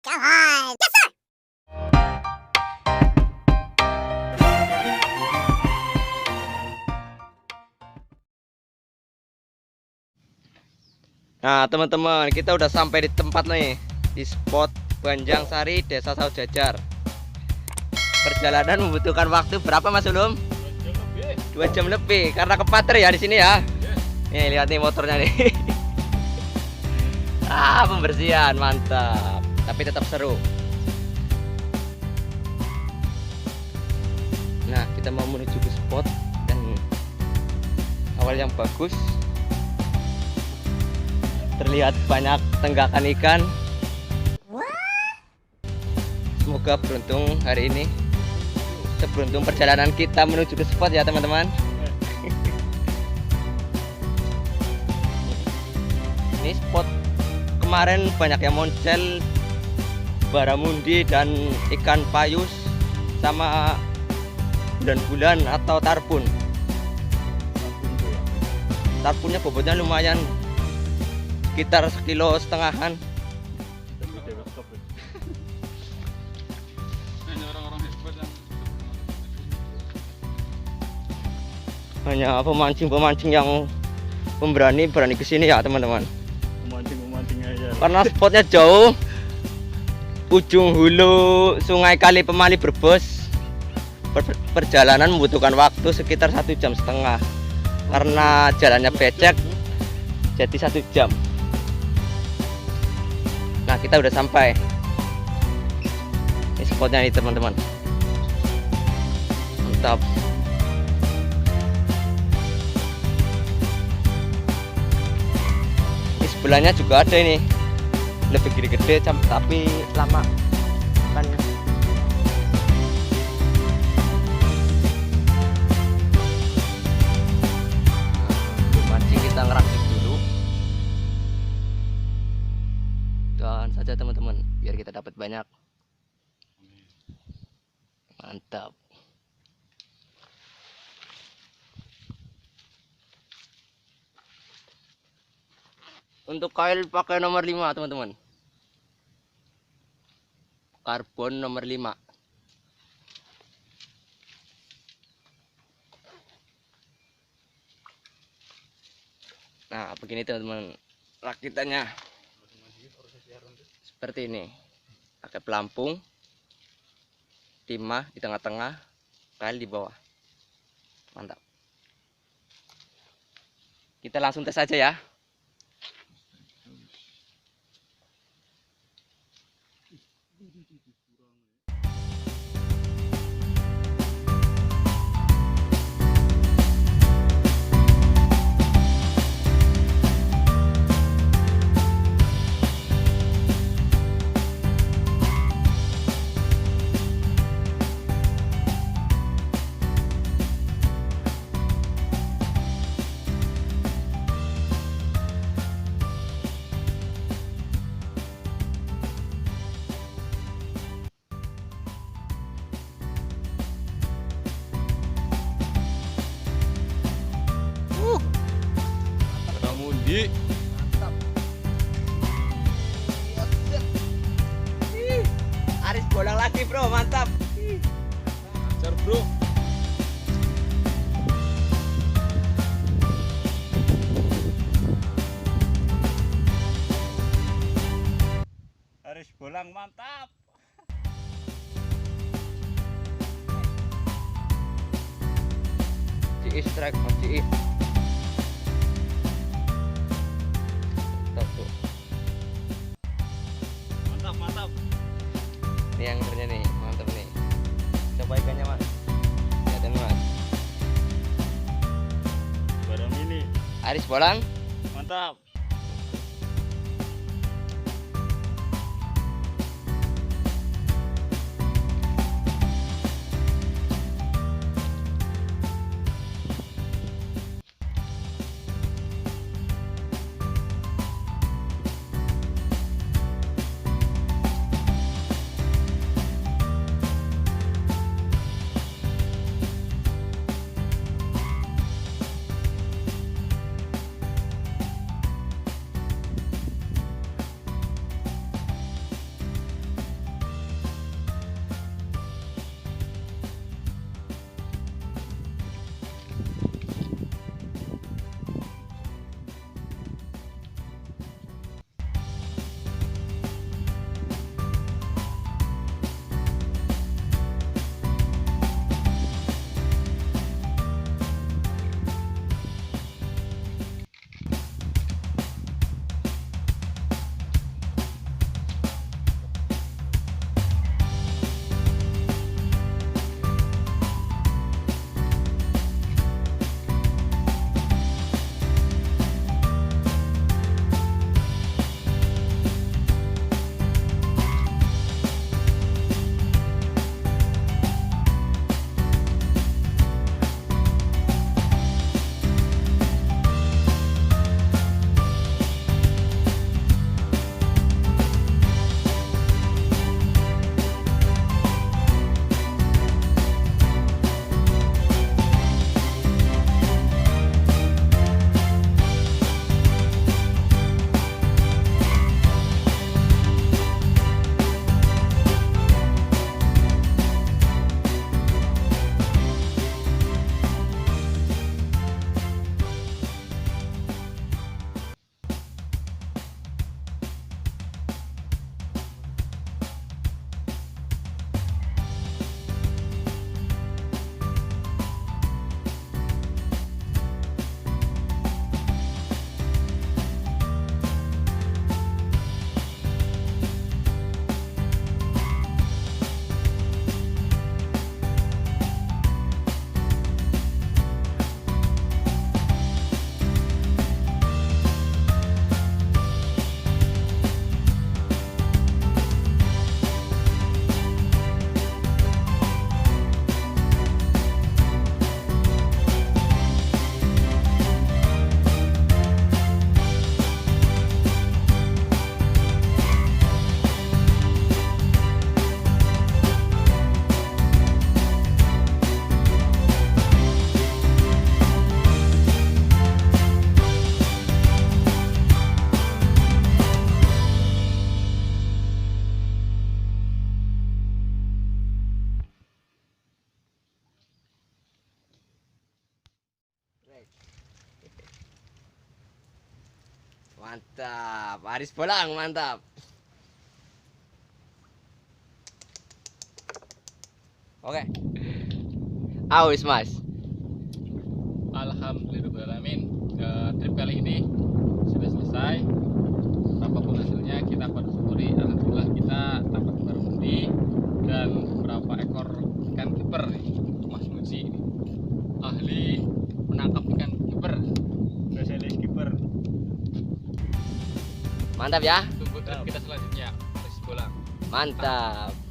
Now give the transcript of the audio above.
Come on. Yes, sir. Nah teman-teman, kita udah sampai di tempat nih, di spot Banjang Sari, Desa Saujajar. Perjalanan membutuhkan waktu berapa Mas Ulum? 2 jam lebih karena kepater ya di sini ya. Nih lihat nih motornya nih. Pembersihan mantap, tapi tetap seru. Nah kita mau menuju ke spot dan awal yang bagus. Terlihat banyak tenggakan ikan. Semoga beruntung hari ini, seberuntung perjalanan kita menuju ke spot ya teman-teman. Ini spot kemarin banyak yang moncel baramundi dan ikan payus sama bulan-bulan atau tarpun. Tarpunnya bobotnya lumayan, sekitar 1,5 kiloan. Hanya pemancing-pemancing yang berani kesini ya teman-teman. Pemancing aja. Karena spotnya jauh, ujung hulu Sungai Kali Pemali Brebes. Perjalanan membutuhkan waktu sekitar 1,5 jam karena jalannya becek, jadi 1 jam. Nah kita udah sampai. Ini spotnya nih teman-teman. Mantap. Ini sebelahnya juga ada ini, lebih gede-gede tapi lama kan. Mancing kita ngerakit dulu. Doakan saja teman-teman biar kita dapat banyak. Mantap. Untuk kail pakai nomor 5 teman-teman. Karbon nomor 5. Nah begini teman-teman rakitannya. Seperti ini, pakai pelampung, timah di tengah-tengah, kail di bawah. Mantap. Kita langsung tes aja ya. Baramundi. Mantap. Aris bolang lagi bro, mantap. Ajar bro. Aris bolang mantap. Ci strike masih. Mantap. Ini yang kerja nih, mantap nih. Coba ikannya mas. Lihatin mas. Barang ini Aris bolang. mantap. Mantap, Aris Bolang, mantap. Oke. Aus, Mas. Alhamdulillahirrahmanirrahim. Trip kali ini sudah selesai. Apapun hasilnya kita patut syukuri. Alhamdulillah kita dapat berhenti dan beberapa ekor ikan kiper nih. Mas Muji ini ahli menangkap ikan kiper. spesialis kiper. Mantap ya. Tunggu trip kita selanjutnya. Bolang. Mantap.